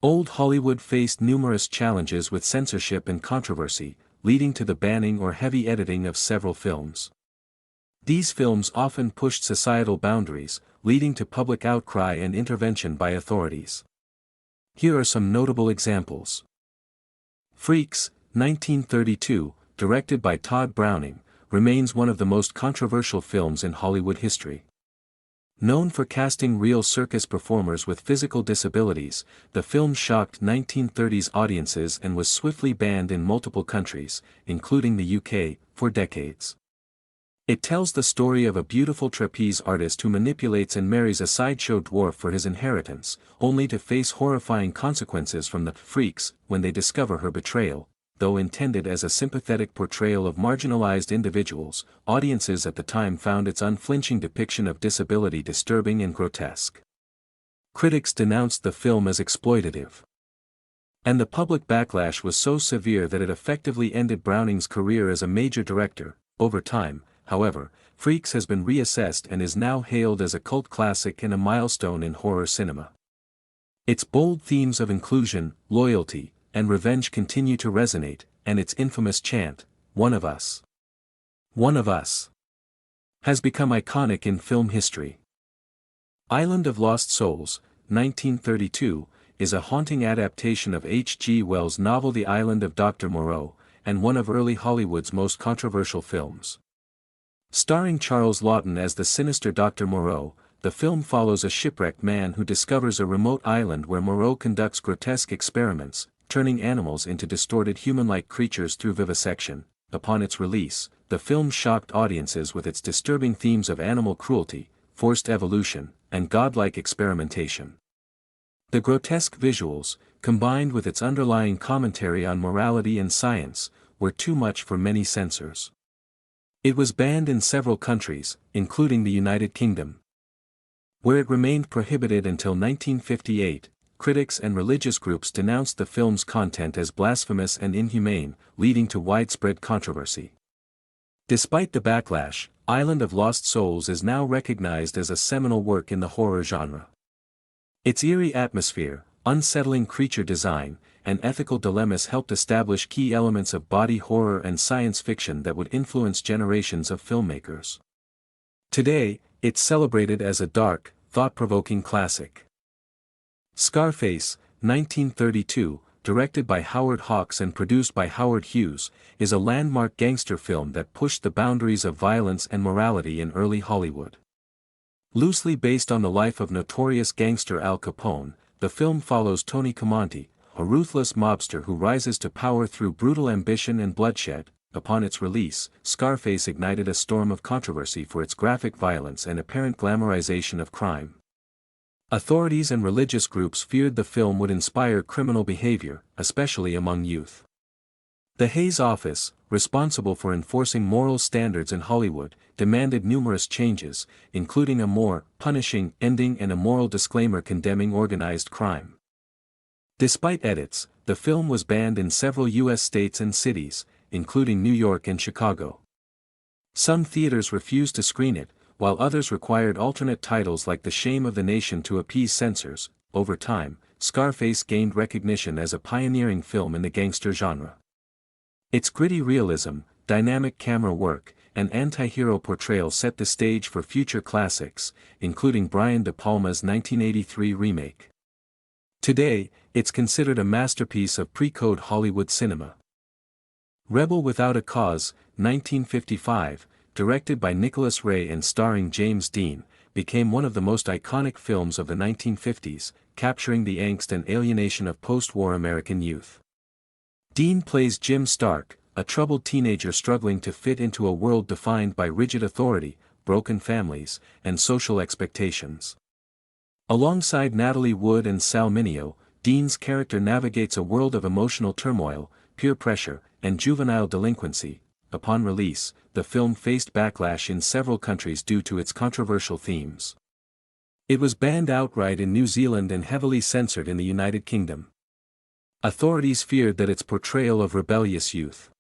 Old Hollywood faced numerous challenges with censorship and controversy, leading to the banning or heavy editing of several films. These films often pushed societal boundaries, leading to public outcry and intervention by authorities. Here are some notable examples. Freaks, 1932, directed by Todd Browning, remains one of the most controversial films in Hollywood history. Known for casting real circus performers with physical disabilities, the film shocked 1930s audiences and was swiftly banned in multiple countries, including the UK, for decades. It tells the story of a beautiful trapeze artist who manipulates and marries a sideshow dwarf for his inheritance, only to face horrifying consequences from the freaks when they discover her betrayal. Though intended as a sympathetic portrayal of marginalized individuals, audiences at the time found its unflinching depiction of disability disturbing and grotesque. Critics denounced the film as exploitative. And the public backlash was so severe that it effectively ended Browning's career as a major director. Over time, however, Freaks has been reassessed and is now hailed as a cult classic and a milestone in horror cinema. Its bold themes of inclusion, loyalty, and revenge continue to resonate, and its infamous chant, "One of Us, One of Us," has become iconic in film history. Island of Lost Souls, 1932, is a haunting adaptation of H.G. Wells' novel The Island of Dr. Moreau, and one of early Hollywood's most controversial films. Starring Charles Laughton as the sinister Dr. Moreau, the film follows a shipwrecked man who discovers a remote island where Moreau conducts grotesque experiments, turning animals into distorted human-like creatures through vivisection. Upon its release, the film shocked audiences with its disturbing themes of animal cruelty, forced evolution, and godlike experimentation. The grotesque visuals, combined with its underlying commentary on morality and science, were too much for many censors. It was banned in several countries, including the United Kingdom, where it remained prohibited until 1958. Critics and religious groups denounced the film's content as blasphemous and inhumane, leading to widespread controversy. Despite the backlash, Island of Lost Souls is now recognized as a seminal work in the horror genre. Its eerie atmosphere, unsettling creature design, and ethical dilemmas helped establish key elements of body horror and science fiction that would influence generations of filmmakers. Today, it's celebrated as a dark, thought-provoking classic. Scarface, 1932, directed by Howard Hawks and produced by Howard Hughes, is a landmark gangster film that pushed the boundaries of violence and morality in early Hollywood. Loosely based on the life of notorious gangster Al Capone, the film follows Tony Camonte, a ruthless mobster who rises to power through brutal ambition and bloodshed. Upon its release, Scarface ignited a storm of controversy for its graphic violence and apparent glamorization of crime. Authorities and religious groups feared the film would inspire criminal behavior, especially among youth. The Hays Office, responsible for enforcing moral standards in Hollywood, demanded numerous changes, including a more punishing ending and a moral disclaimer condemning organized crime. Despite edits, the film was banned in several U.S. states and cities, including New York and Chicago. Some theaters refused to screen it, while others required alternate titles like The Shame of the Nation to appease censors. Over time, Scarface gained recognition as a pioneering film in the gangster genre. Its gritty realism, dynamic camera work, and anti-hero portrayal set the stage for future classics, including Brian De Palma's 1983 remake. Today, it's considered a masterpiece of pre-code Hollywood cinema. Rebel Without a Cause, 1955, directed by Nicholas Ray and starring James Dean, became one of the most iconic films of the 1950s, capturing the angst and alienation of post-war American youth. Dean plays Jim Stark, a troubled teenager struggling to fit into a world defined by rigid authority, broken families, and social expectations. Alongside Natalie Wood and Sal Mineo, Dean's character navigates a world of emotional turmoil, peer pressure, and juvenile delinquency. Upon release, the film faced backlash in several countries due to its controversial themes. It was banned outright in New Zealand and heavily censored in the United Kingdom. Authorities feared that its portrayal of rebellious youth,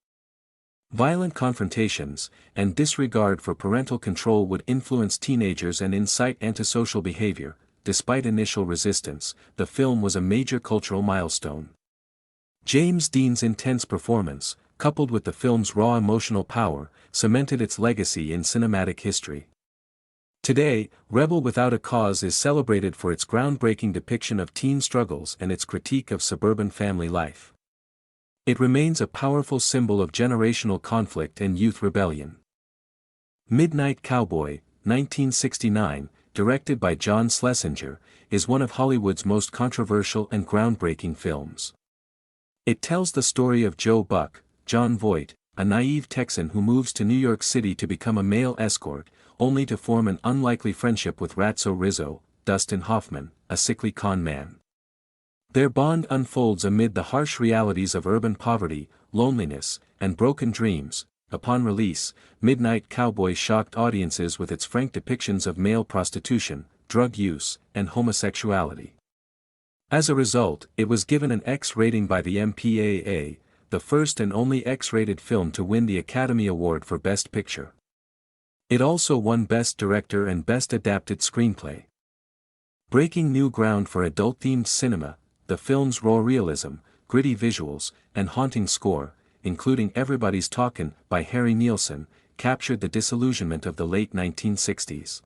violent confrontations, and disregard for parental control would influence teenagers and incite antisocial behavior. despite initial resistance, the film was a major cultural milestone. James Dean's intense performance, coupled with the film's raw emotional power, cemented its legacy in cinematic history. Today, Rebel Without a Cause is celebrated for its groundbreaking depiction of teen struggles and its critique of suburban family life. It remains a powerful symbol of generational conflict and youth rebellion. Midnight Cowboy, 1969, directed by John Schlesinger, is one of Hollywood's most controversial and groundbreaking films. It tells the story of Joe Buck, John Voight, a naive Texan who moves to New York City to become a male escort, only to form an unlikely friendship with Ratso Rizzo, Dustin Hoffman, a sickly con man. Their bond unfolds amid the harsh realities of urban poverty, loneliness, and broken dreams. Upon release, Midnight Cowboy shocked audiences with its frank depictions of male prostitution, drug use, and homosexuality. As a result, it was given an X rating by the MPAA, the first and only X-rated film to win the Academy Award for Best Picture. It also won Best Director and Best Adapted Screenplay. Breaking new ground for adult-themed cinema, the film's raw realism, gritty visuals, and haunting score, including Everybody's Talkin' by Harry Nilsson, captured the disillusionment of the late 1960s.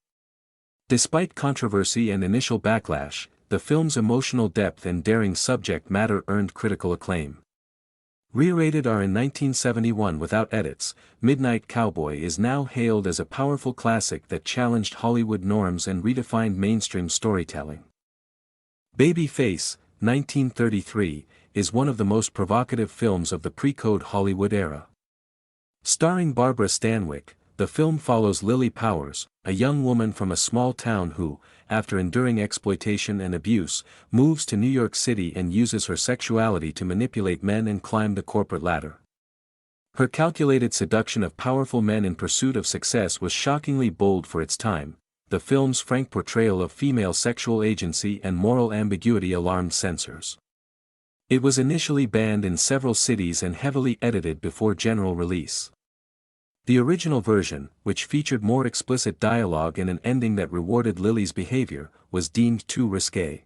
Despite controversy and initial backlash, the film's emotional depth and daring subject matter earned critical acclaim. Re-rated R in 1971 without edits, Midnight Cowboy is now hailed as a powerful classic that challenged Hollywood norms and redefined mainstream storytelling. Babyface, 1933, is one of the most provocative films of the pre-code Hollywood era. Starring Barbara Stanwyck, the film follows Lily Powers, a young woman from a small town who, after enduring exploitation and abuse, moves to New York City and uses her sexuality to manipulate men and climb the corporate ladder. Her calculated seduction of powerful men in pursuit of success was shockingly bold for its time. The film's frank portrayal of female sexual agency and moral ambiguity alarmed censors. It was initially banned in several cities and heavily edited before general release. The original version, which featured more explicit dialogue and an ending that rewarded Lily's behavior, was deemed too risque.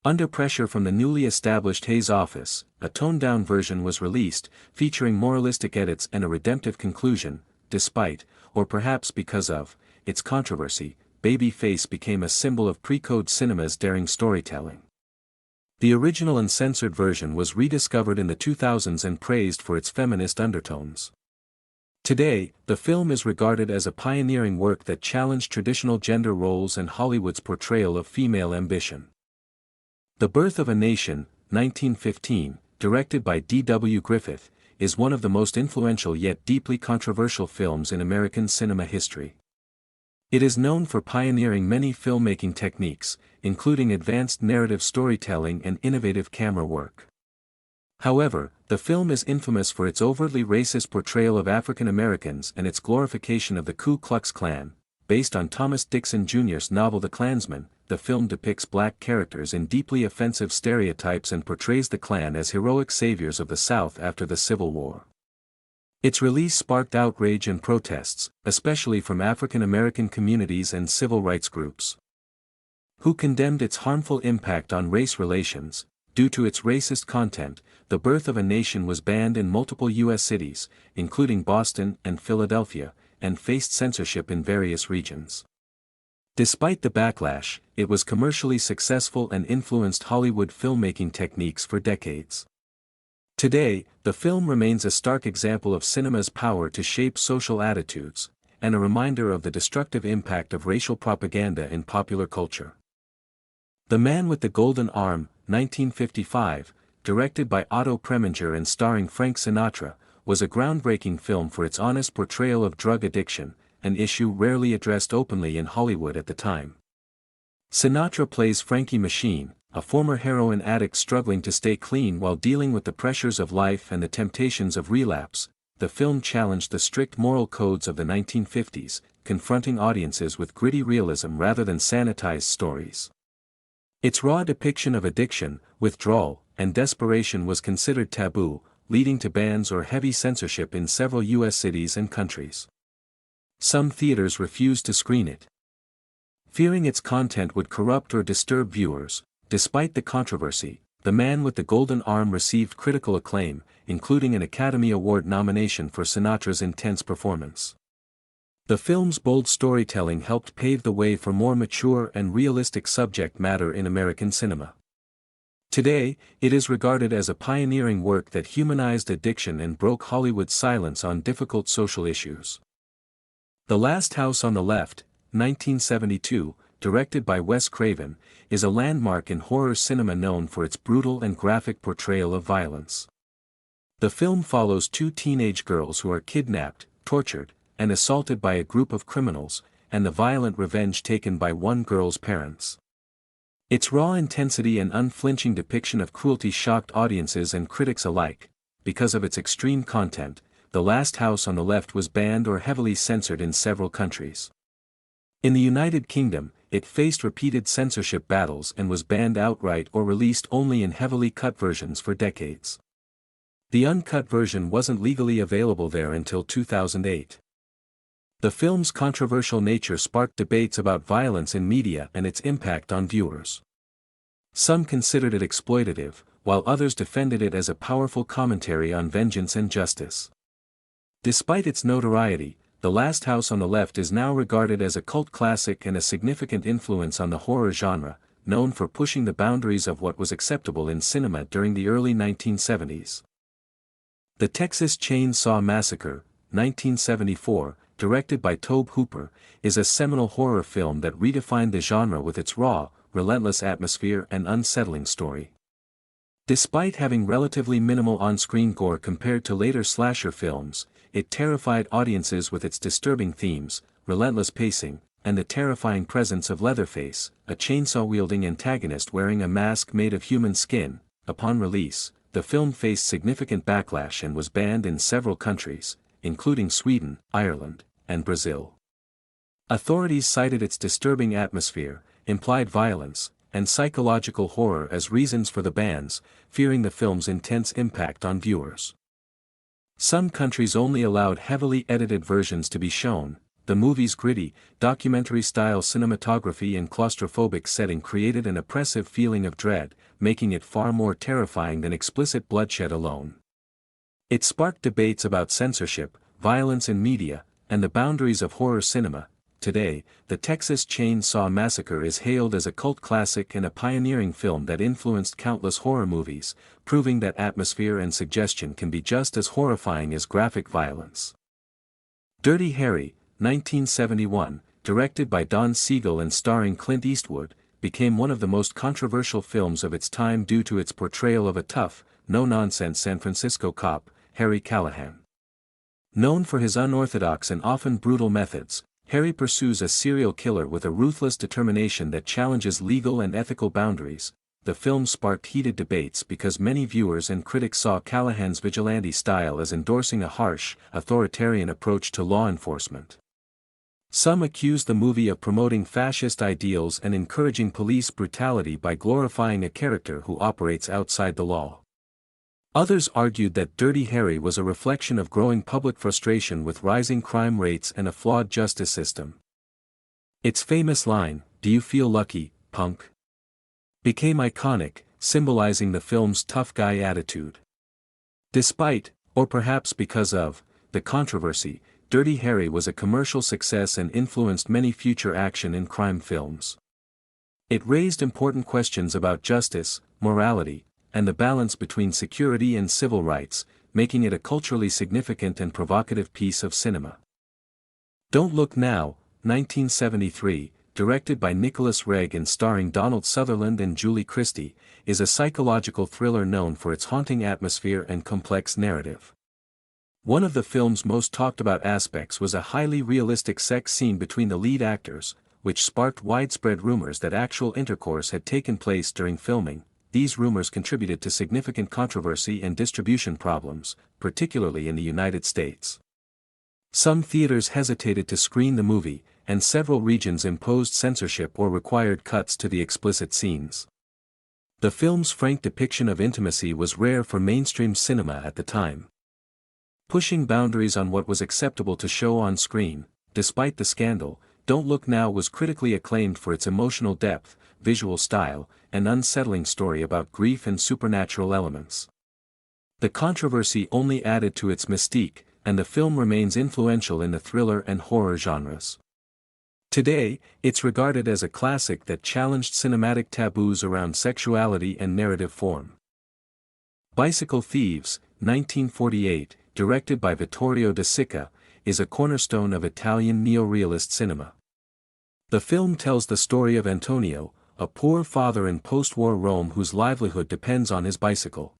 Under pressure from the newly established Hays office, a toned-down version was released, featuring moralistic edits and a redemptive conclusion. Despite, or perhaps because of, its controversy, Babyface became a symbol of pre-code cinema's daring storytelling. The original uncensored version was rediscovered in the 2000s and praised for its feminist undertones. Today, the film is regarded as a pioneering work that challenged traditional gender roles and Hollywood's portrayal of female ambition. The Birth of a Nation, 1915, directed by D.W. Griffith, is one of the most influential yet deeply controversial films in American cinema history. It is known for pioneering many filmmaking techniques, including advanced narrative storytelling and innovative camera work. However, the film is infamous for its overtly racist portrayal of African Americans and its glorification of the Ku Klux Klan. Based on Thomas Dixon Jr.'s novel The Klansman, the film depicts black characters in deeply offensive stereotypes and portrays the Klan as heroic saviors of the South after the Civil War. Its release sparked outrage and protests, especially from African American communities and civil rights groups, who condemned its harmful impact on race relations. Due to its racist content, The Birth of a Nation was banned in multiple U.S. cities, including Boston and Philadelphia, and faced censorship in various regions. Despite the backlash, it was commercially successful and influenced Hollywood filmmaking techniques for decades. Today, the film remains a stark example of cinema's power to shape social attitudes, and a reminder of the destructive impact of racial propaganda in popular culture. The Man with the Golden Arm, 1955, directed by Otto Preminger and starring Frank Sinatra, was a groundbreaking film for its honest portrayal of drug addiction, an issue rarely addressed openly in Hollywood at the time. Sinatra plays Frankie Machine, a former heroin addict struggling to stay clean while dealing with the pressures of life and the temptations of relapse. The film challenged the strict moral codes of the 1950s, confronting audiences with gritty realism rather than sanitized stories. Its raw depiction of addiction, withdrawal, and desperation was considered taboo, leading to bans or heavy censorship in several U.S. cities and countries. Some theaters refused to screen it. Fearing its content would corrupt or disturb viewers, despite the controversy, The Man with the Golden Arm received critical acclaim, including an Academy Award nomination for Sinatra's intense performance. The film's bold storytelling helped pave the way for more mature and realistic subject matter in American cinema. Today, it is regarded as a pioneering work that humanized addiction and broke Hollywood's silence on difficult social issues. The Last House on the Left, 1972, directed by Wes Craven, is a landmark in horror cinema known for its brutal and graphic portrayal of violence. The film follows two teenage girls who are kidnapped, tortured, and assaulted by a group of criminals, and the violent revenge taken by one girl's parents. Its raw intensity and unflinching depiction of cruelty shocked audiences and critics alike. Because of its extreme content, The Last House on the Left was banned or heavily censored in several countries. In the United Kingdom, it faced repeated censorship battles and was banned outright or released only in heavily cut versions for decades. The uncut version wasn't legally available there until 2008. The film's controversial nature sparked debates about violence in media and its impact on viewers. Some considered it exploitative, while others defended it as a powerful commentary on vengeance and justice. Despite its notoriety, The Last House on the Left is now regarded as a cult classic and a significant influence on the horror genre, known for pushing the boundaries of what was acceptable in cinema during the early 1970s. The Texas Chainsaw Massacre, 1974, directed by Tobe Hooper, is a seminal horror film that redefined the genre with its raw, relentless atmosphere and unsettling story. Despite having relatively minimal on-screen gore compared to later slasher films, it terrified audiences with its disturbing themes, relentless pacing, and the terrifying presence of Leatherface, a chainsaw-wielding antagonist wearing a mask made of human skin. Upon release, the film faced significant backlash and was banned in several countries, including Sweden, Ireland, and Brazil. Authorities cited its disturbing atmosphere, implied violence, and psychological horror as reasons for the bans, fearing the film's intense impact on viewers. Some countries only allowed heavily edited versions to be shown. The movie's gritty, documentary-style cinematography and claustrophobic setting created an oppressive feeling of dread, making it far more terrifying than explicit bloodshed alone. It sparked debates about censorship, violence in media, and the boundaries of horror cinema. Today, The Texas Chainsaw Massacre is hailed as a cult classic and a pioneering film that influenced countless horror movies, proving that atmosphere and suggestion can be just as horrifying as graphic violence. Dirty Harry, 1971, directed by Don Siegel and starring Clint Eastwood, became one of the most controversial films of its time due to its portrayal of a tough, no-nonsense San Francisco cop, Harry Callahan. Known for his unorthodox and often brutal methods, Harry pursues a serial killer with a ruthless determination that challenges legal and ethical boundaries. The film sparked heated debates because many viewers and critics saw Callahan's vigilante style as endorsing a harsh, authoritarian approach to law enforcement. Some accused the movie of promoting fascist ideals and encouraging police brutality by glorifying a character who operates outside the law. Others argued that Dirty Harry was a reflection of growing public frustration with rising crime rates and a flawed justice system. Its famous line, "Do you feel lucky, punk?" became iconic, symbolizing the film's tough guy attitude. Despite, or perhaps because of, the controversy, Dirty Harry was a commercial success and influenced many future action and crime films. It raised important questions about justice, morality, and the balance between security and civil rights, making it a culturally significant and provocative piece of cinema. Don't Look Now, 1973, directed by Nicholas Regg and starring Donald Sutherland and Julie Christie, is a psychological thriller known for its haunting atmosphere and complex narrative. One of the film's most talked about aspects was a highly realistic sex scene between the lead actors, which sparked widespread rumors that actual intercourse had taken place during filming. These rumors contributed to significant controversy and distribution problems, particularly in the United States. Some theaters hesitated to screen the movie, and several regions imposed censorship or required cuts to the explicit scenes. The film's frank depiction of intimacy was rare for mainstream cinema at the time. Pushing boundaries on what was acceptable to show on screen, despite the scandal, Don't Look Now was critically acclaimed for its emotional depth, visual style, and unsettling story about grief and supernatural elements. The controversy only added to its mystique, and the film remains influential in the thriller and horror genres. Today, it's regarded as a classic that challenged cinematic taboos around sexuality and narrative form. Bicycle Thieves, 1948, directed by Vittorio De Sica, is a cornerstone of Italian neo-realist cinema. The film tells the story of Antonio, a poor father in post-war Rome whose livelihood depends on his bicycle.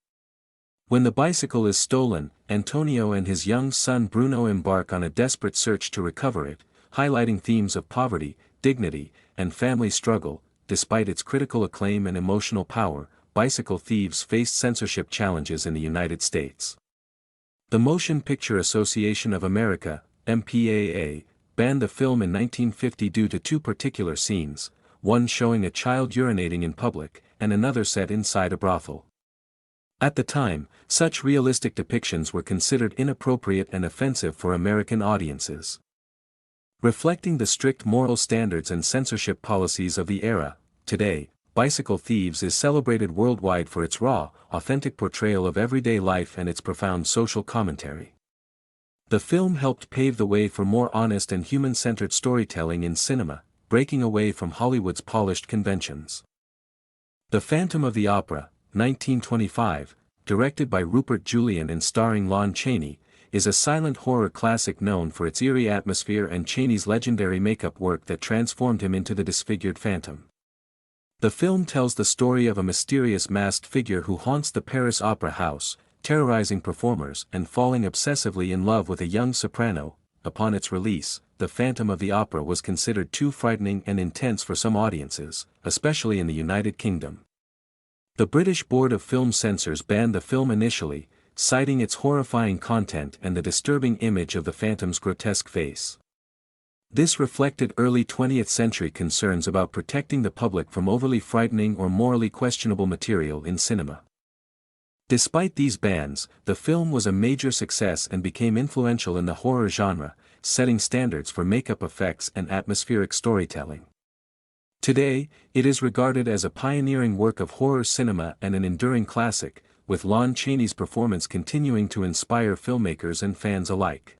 When the bicycle is stolen, Antonio and his young son Bruno embark on a desperate search to recover it, highlighting themes of poverty, dignity, and family struggle. Despite its critical acclaim and emotional power, Bicycle Thieves faced censorship challenges in the United States. The Motion Picture Association of America, MPAA, banned the film in 1950 due to two particular scenes, one showing a child urinating in public, and another set inside a brothel. At the time, such realistic depictions were considered inappropriate and offensive for American audiences. Reflecting the strict moral standards and censorship policies of the era, today, Bicycle Thieves is celebrated worldwide for its raw, authentic portrayal of everyday life and its profound social commentary. The film helped pave the way for more honest and human-centered storytelling in cinema, breaking away from Hollywood's polished conventions. The Phantom of the Opera, 1925, directed by Rupert Julian and starring Lon Chaney, is a silent horror classic known for its eerie atmosphere and Chaney's legendary makeup work that transformed him into the disfigured Phantom. The film tells the story of a mysterious masked figure who haunts the Paris Opera House, terrorizing performers and falling obsessively in love with a young soprano. Upon its release, The Phantom of the Opera was considered too frightening and intense for some audiences, especially in the United Kingdom. The British Board of Film Censors banned the film initially, citing its horrifying content and the disturbing image of the Phantom's grotesque face. This reflected early 20th century concerns about protecting the public from overly frightening or morally questionable material in cinema. Despite these bans, the film was a major success and became influential in the horror genre, setting standards for makeup effects and atmospheric storytelling. Today, it is regarded as a pioneering work of horror cinema and an enduring classic, with Lon Chaney's performance continuing to inspire filmmakers and fans alike.